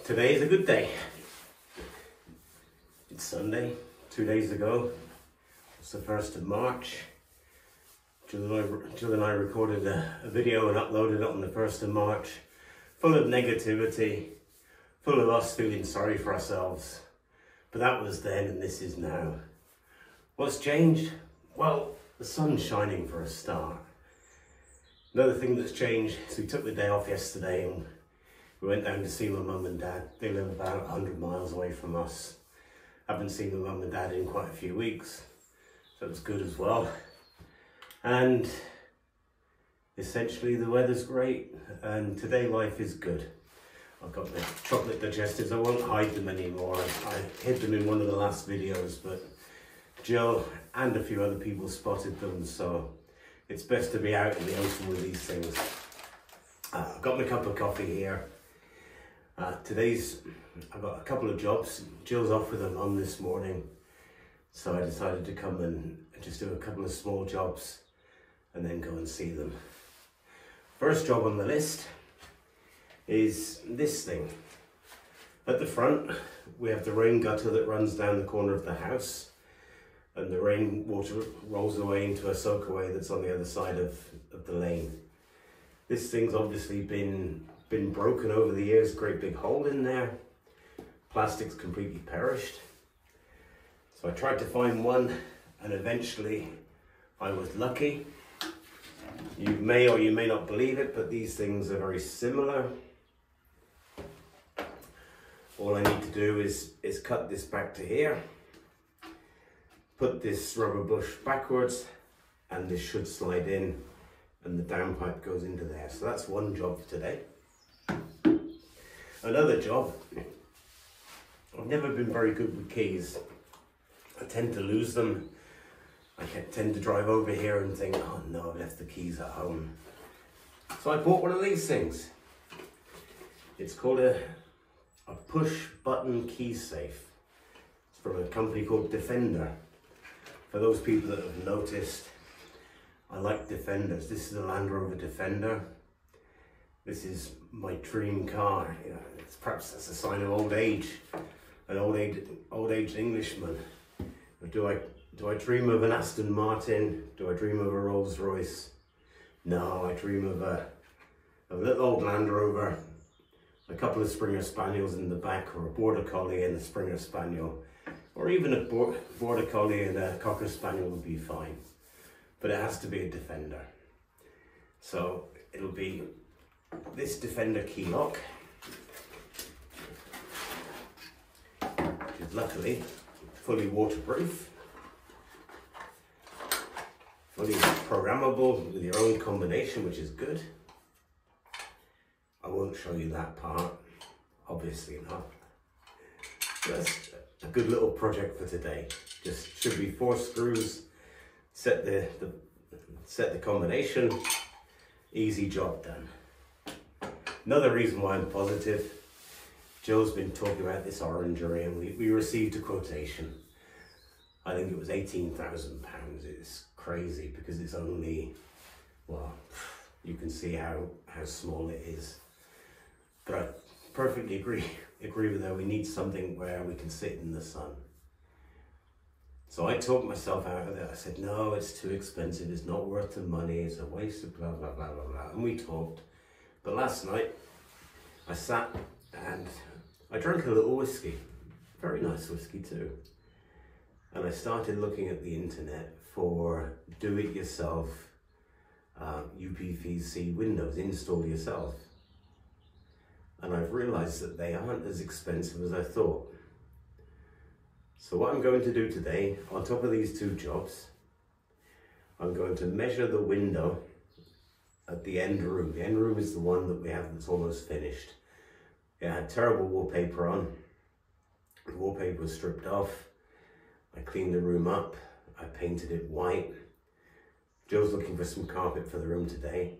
Today is a good day. It's Sunday, 2 days ago. It's the 1st of March. Jill and I recorded a video and uploaded it on the 1st of March, full of negativity, full of us feeling sorry for ourselves. But that was then and this is now. What's changed? Well, the sun's shining for a start. Another thing that's changed is we took the day off yesterday and we went down to see my mum and dad. They live about 100 miles away from us. Haven't seen my mum and dad in quite a few weeks, so it was good as well. And essentially the weather's great and today life is good. I've got the chocolate digestives. I won't hide them anymore. I hid them in one of the last videos, but Jill and a few other people spotted them, so it's best to be out in the open with these things. I've got my cup of coffee here. I've got a couple of jobs. Jill's off with her mum this morning, so I decided to come and just do a couple of small jobs and then go and see them. First job on the list is this thing. At the front, we have the rain gutter that runs down the corner of the house, and the rainwater rolls away into a soakaway that's on the other side of the lane. This thing's obviously been broken over the years, great big hole in there. Plastic's completely perished. So I tried to find one and eventually I was lucky. You may or you may not believe it, but these things are very similar. All I need to do is cut this back to here, put this rubber bush backwards, and this should slide in and the downpipe goes into there. So that's one job for today. Another job, I've never been very good with keys. I tend to lose them. I tend to drive over here and think, oh no, I've left the keys at home. So I bought one of these things. It's called a push button key safe. It's from a company called Defender. For those people that have noticed, I like Defenders. This is a Land Rover Defender. This is my dream car. You know, perhaps that's a sign of old age, an old age Englishman. Do I dream of an Aston Martin? Do I dream of a Rolls Royce? No, I dream of a little old Land Rover, a couple of Springer Spaniels in the back, or a Border Collie and a Springer Spaniel, or even a Border Collie and a Cocker Spaniel would be fine. But it has to be a Defender. So it'll be this Defender key lock, which is luckily fully waterproof, fully programmable with your own combination, which is good. I won't show you that part, obviously not. That's a good little project for today. Just should be 4 screws, set the combination, easy job done. Another reason why I'm positive, Jill's been talking about this Orangery and we received a quotation. I think it was £18,000. It's crazy because it's only, well, you can see how small it is. But I perfectly agree with her. We need something where we can sit in the sun. So I talked myself out of it. I said, no, it's too expensive. It's not worth the money. It's a waste of blah, blah, blah, blah, blah. And we talked. But last night, I sat and I drank a little whiskey. Very nice whiskey too. And I started looking at the internet for do-it-yourself UPVC windows, install yourself. And I've realized that they aren't as expensive as I thought. So what I'm going to do today, on top of these 2 jobs, I'm going to measure the window at the end room. The end room is the one that we have that's almost finished. It had terrible wallpaper on. The wallpaper was stripped off. I cleaned the room up. I painted it white. Joe's looking for some carpet for the room today.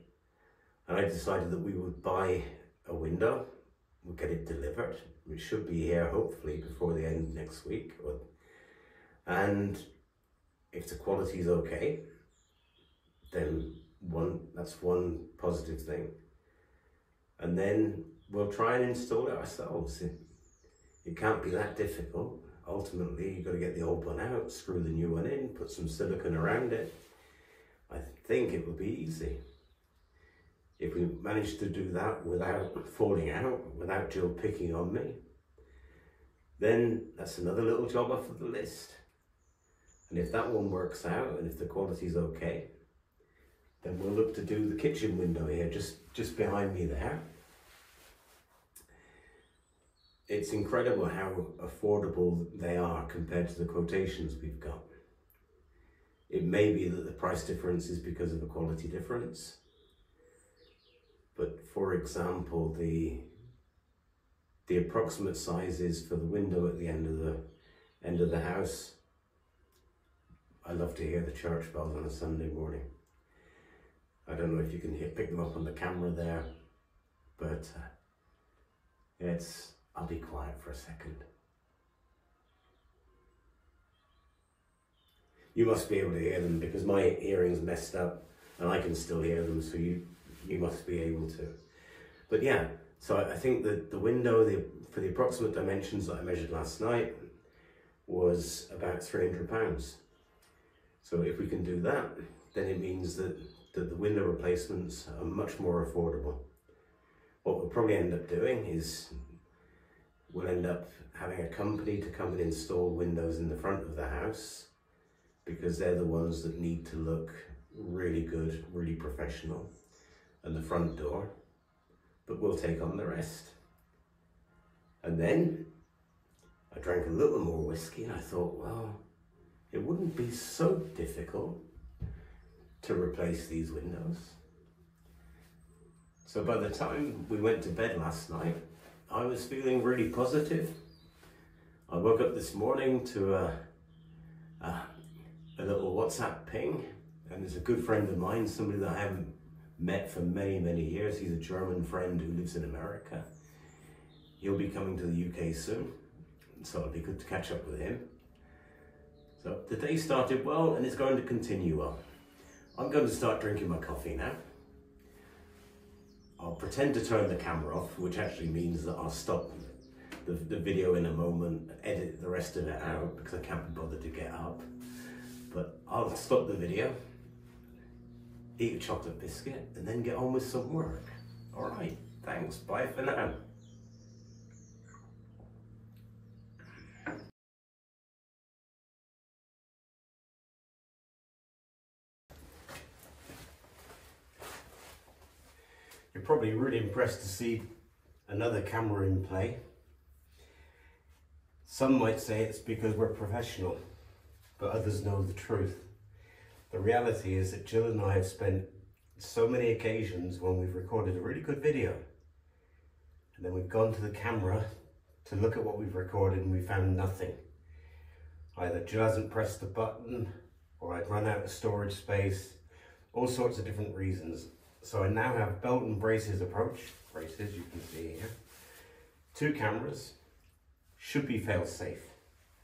And I decided that we would buy a window. We'll get it delivered. It should be here hopefully before the end of next week. And if the quality is okay, then that's one positive thing. And then we'll try and install it ourselves. It can't be that difficult. Ultimately, you've got to get the old one out, screw the new one in, put some silicone around it. I think it will be easy. If we manage to do that without falling out, without Jill picking on me, then that's another little job off of the list. And if that one works out, and if the quality's okay, then we'll look to do the kitchen window here, just behind me there. It's incredible how affordable they are compared to the quotations we've got. It may be that the price difference is because of a quality difference. But for example, the approximate sizes for the window at the end of the house, I love to hear the church bells on a Sunday morning. I don't know if you can pick them up on the camera there, but I'll be quiet for a second. You must be able to hear them because my hearing's messed up and I can still hear them, so you must be able to. But yeah, so I think that the window, for the approximate dimensions that I measured last night, was about £300. So if we can do that, then it means that the window replacements are much more affordable. What we'll probably end up doing is we'll end up having a company to come and install windows in the front of the house, because they're the ones that need to look really good, really professional, and the front door, but we'll take on the rest. And then I drank a little more whiskey and I thought, well, it wouldn't be so difficult to replace these windows. So by the time we went to bed last night, I was feeling really positive. I woke up this morning to a little WhatsApp ping, and there's a good friend of mine, somebody that I haven't met for many, many years. He's a German friend who lives in America. He'll be coming to the UK soon, so it'll be good to catch up with him. So the day started well, and it's going to continue well. I'm going to start drinking my coffee now. I'll pretend to turn the camera off, which actually means that I'll stop the video in a moment, edit the rest of it out because I can't be bothered to get up. But I'll stop the video, eat a chocolate biscuit, and then get on with some work. All right, thanks, bye for now. You're probably really impressed to see another camera in play. Some might say it's because we're professional, but others know the truth. The reality is that Jill and I have spent so many occasions when we've recorded a really good video, and then we've gone to the camera to look at what we've recorded and we found nothing. Either Jill hasn't pressed the button, or I'd run out of storage space, all sorts of different reasons. So I now have belt and braces approach, braces you can see here, 2 cameras, should be fail safe,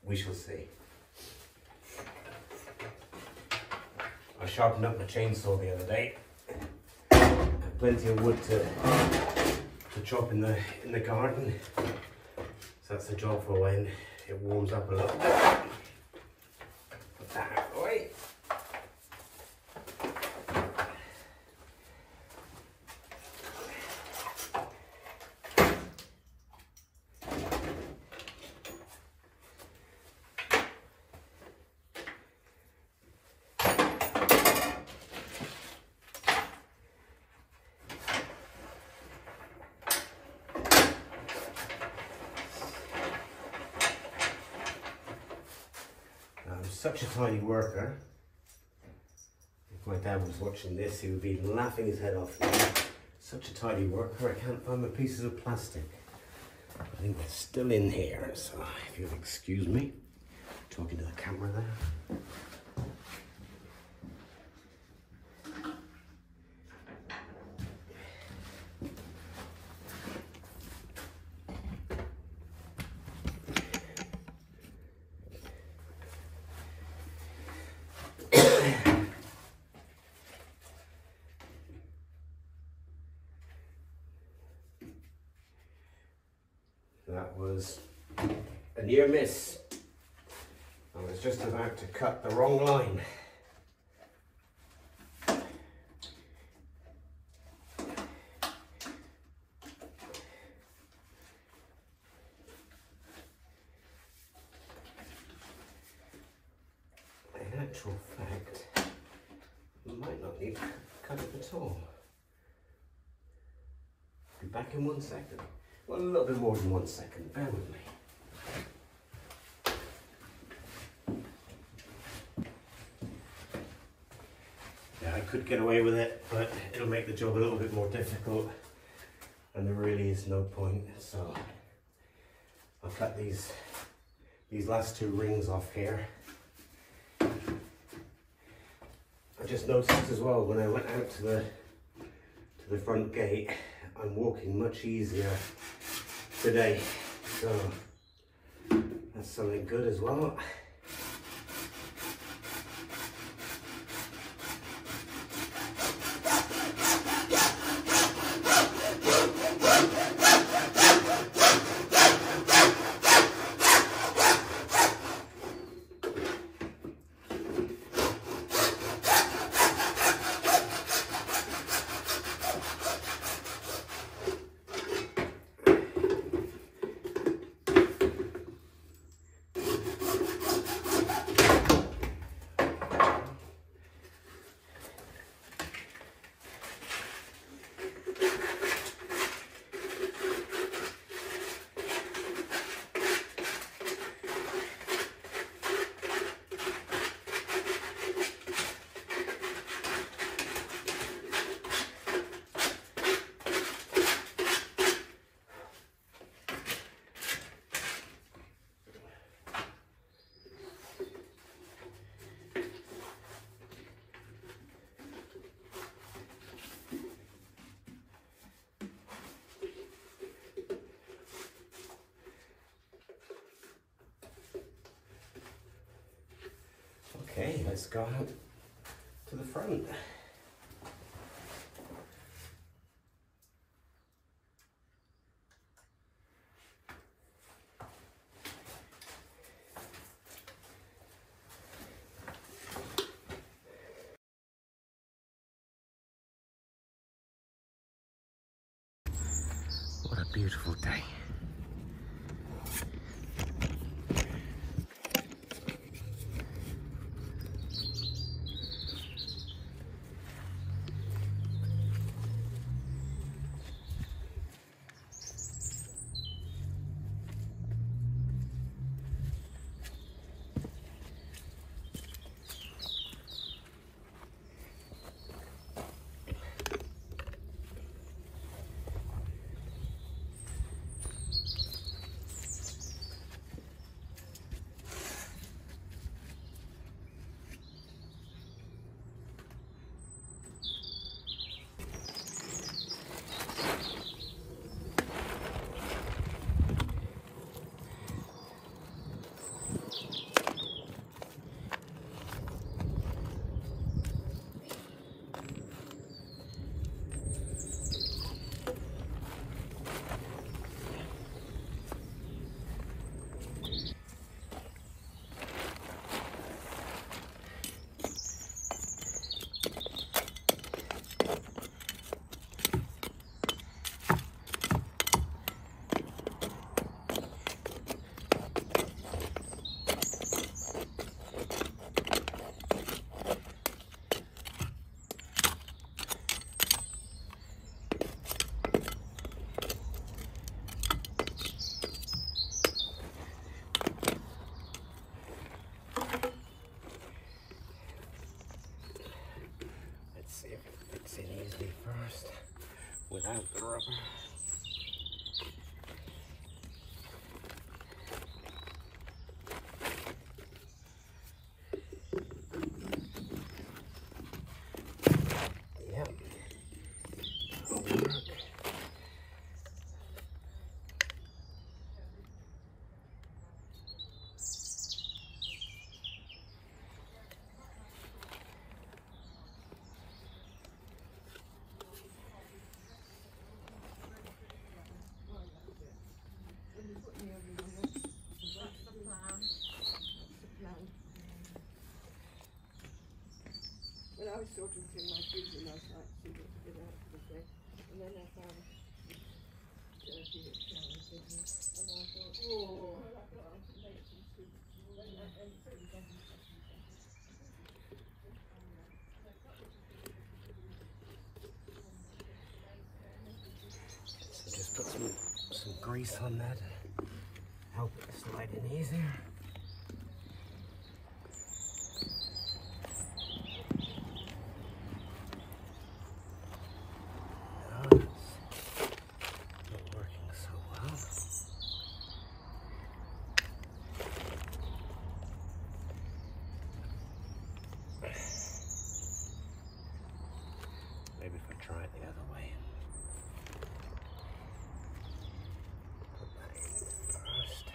we shall see. I sharpened up my chainsaw the other day, had plenty of wood to chop in the garden, so that's the job for when it warms up a little bit. Put that out of the way. Such a tiny worker. If my dad was watching this, he would be laughing his head off. Such a tidy worker, I can't find my pieces of plastic. I think they're still in here, so if you'll excuse me, talking to the camera there. That was a near miss. I was just about to cut the wrong line. In actual fact, you might not need to cut it at all. Be back in 1 second. Well, a little bit more than 1 second. Bear with me. Yeah, I could get away with it, but it'll make the job a little bit more difficult, and there really is no point. So I'll cut these last 2 rings off here. I just noticed as well when I went out to the front gate, I'm walking much easier today, so that's something good as well. Okay, let's go out to the front. What a beautiful day. Without the rubber. Yep. That'll work. I was sorting through my freezer last night to see what to get out for the day, and then I found dirty shower business, and I thought, oh, I'll have to make some soup. And so it doesn't cost me something. So just put some grease on there to help it slide in easier. Maybe if I try it the other way. Put that in first.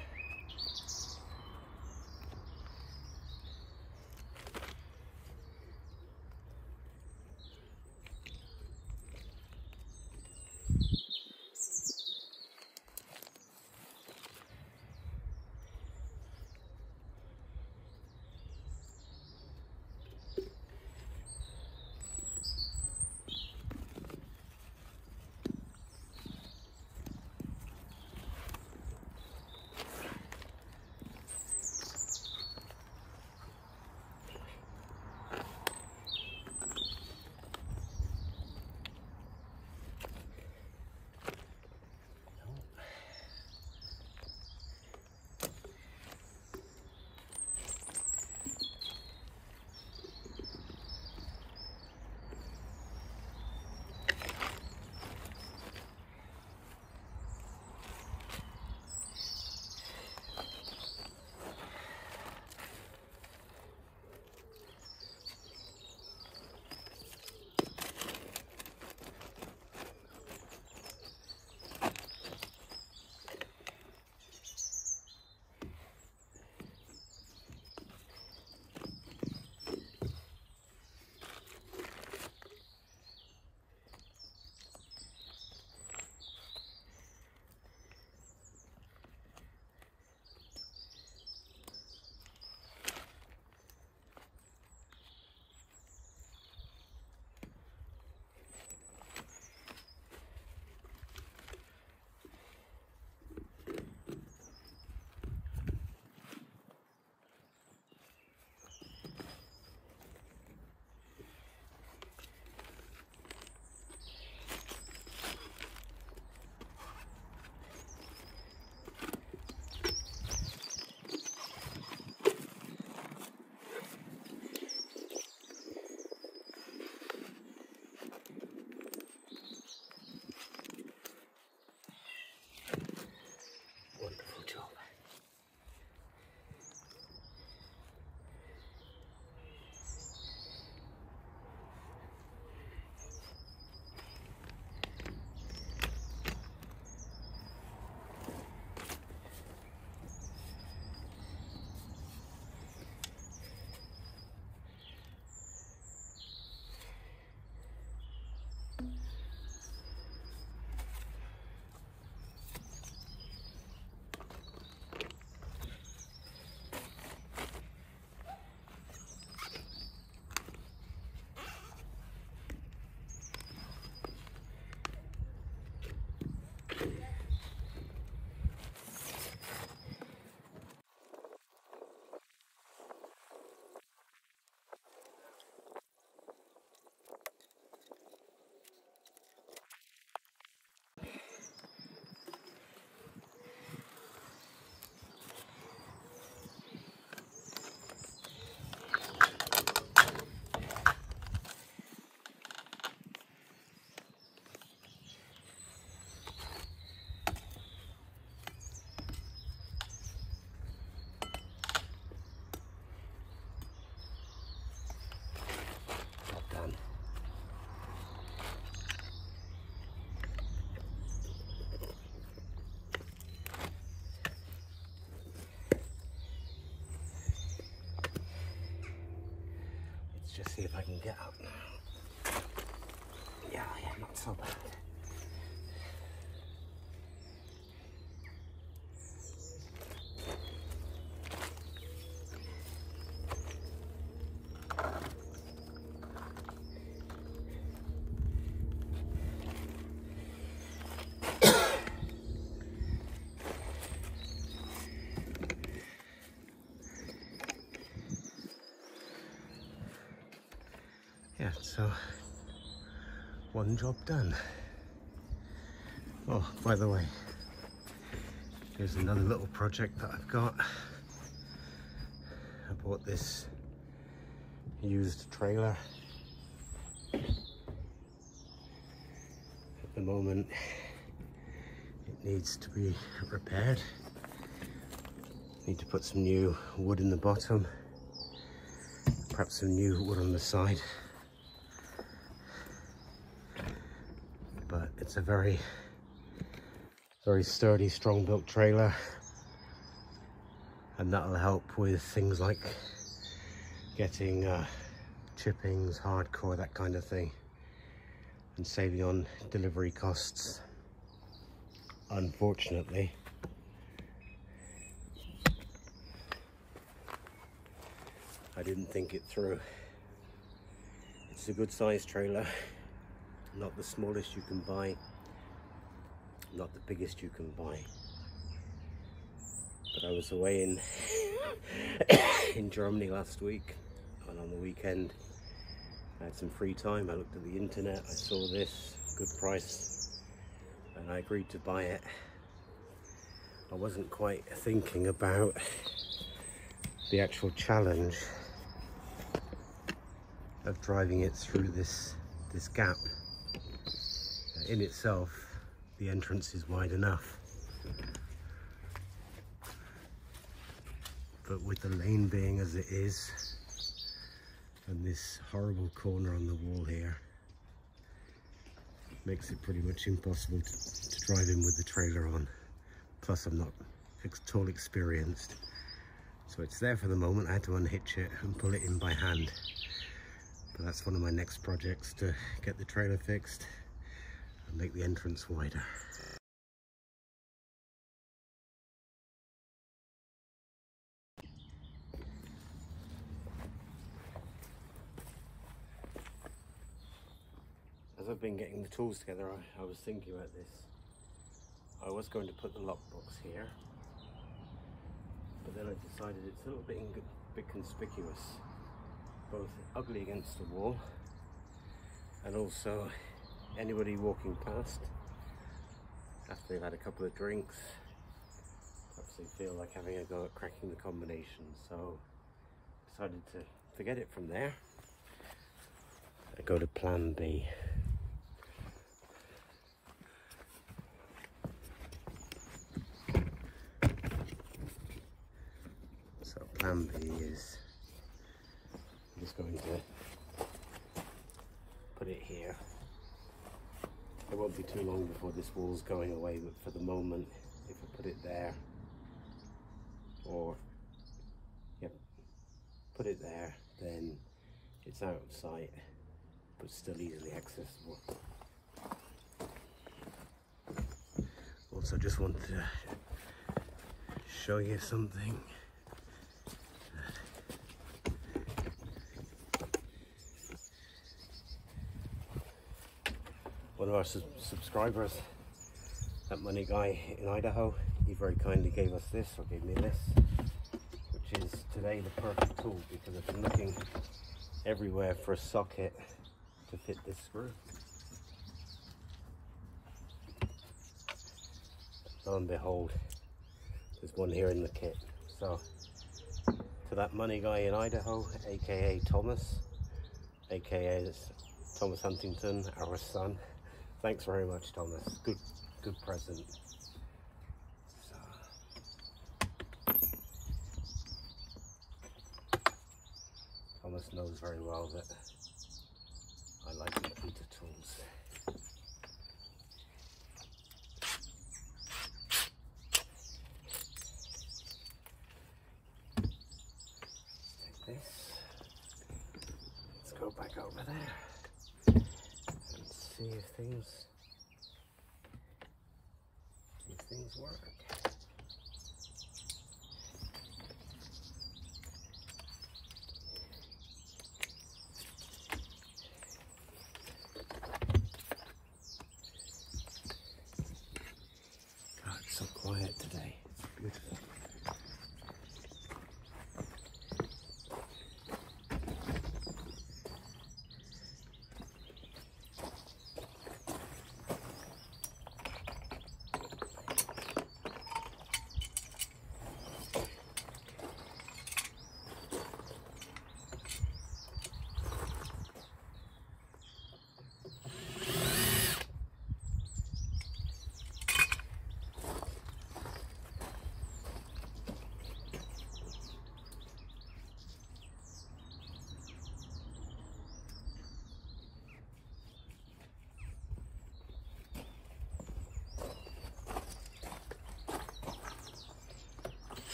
Just see if I can get up now. Yeah, not so bad. yeah, so one job done. Oh, by the way, here's another little project that I've got. I bought this used trailer. At the moment, it needs to be repaired. Need to put some new wood in the bottom, perhaps some new wood on the side. But it's a very sturdy, strong-built trailer, and that'll help with things like getting chippings, hardcore, that kind of thing, and saving on delivery costs. Unfortunately, I didn't think it through. It's a good sized trailer, not the smallest you can buy, not the biggest you can buy. But I was away in Germany last week, and on the weekend I had some free time. I looked at the internet, I saw this, good price, and I agreed to buy it. I wasn't quite thinking about the actual challenge of driving it through this gap. In itself, the entrance is wide enough, but with the lane being as it is, and this horrible corner on the wall here, makes it pretty much impossible to drive in with the trailer on. Plus I'm not at all experienced, so it's there for the moment. I had to unhitch it and pull it in by hand, but that's one of my next projects, to get the trailer fixed and make the entrance wider. As I've been getting the tools together, I was thinking about this. I was going to put the lockbox here, but then I decided it's a little bit conspicuous, both ugly against the wall, and also anybody walking past after they've had a couple of drinks, perhaps they feel like having a go at cracking the combination. So I decided to forget it from there. I go to plan B. So plan B is I'm just going to put it here. It won't be too long before this wall's going away, but for the moment, if I put it there, or put it there, then it's out of sight, but still easily accessible. Also, just want to show you something. One of our subscribers, that money guy in Idaho, he very kindly gave us this, or gave me this, which is today the perfect tool, because I've been looking everywhere for a socket to fit this screw. Lo and behold, there's one here in the kit. So to that money guy in Idaho, aka Thomas, aka Thomas Huntington, our son, thanks very much, Thomas. Good present. So, Thomas knows very well that I like computer tools. Let's take this. Let's go back over there and see if things work. God, it's so quiet today. It's beautiful.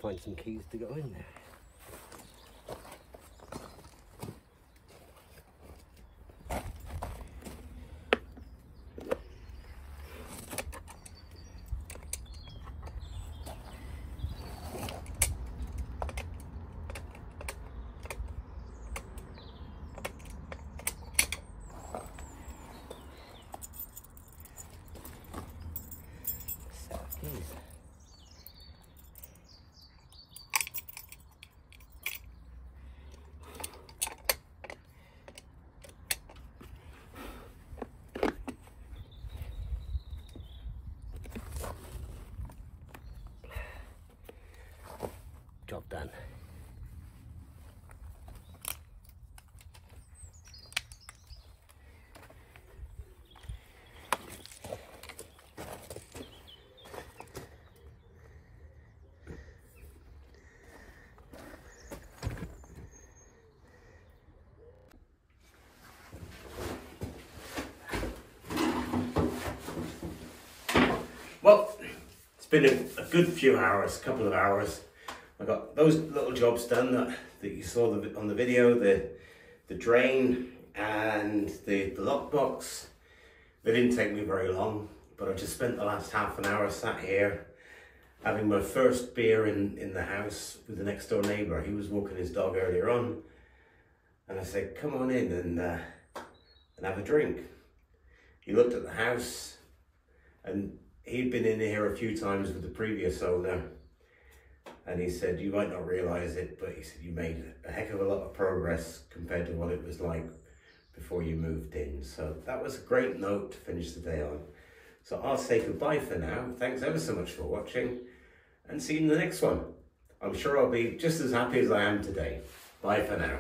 find some keys to go in there. Job done. Well, it's been a good few hours, couple of hours. I got those little jobs done that you saw on the video, the drain and the lockbox. They didn't take me very long, but I just spent the last half an hour sat here having my first beer in the house with the next door neighbour. He was walking his dog earlier on, and I said, come on in and have a drink. He looked at the house, and he'd been in here a few times with the previous owner. And he said, you might not realise it, but he said, you made a heck of a lot of progress compared to what it was like before you moved in. So that was a great note to finish the day on. So I'll say goodbye for now. Thanks ever so much for watching, and see you in the next one. I'm sure I'll be just as happy as I am today. Bye for now.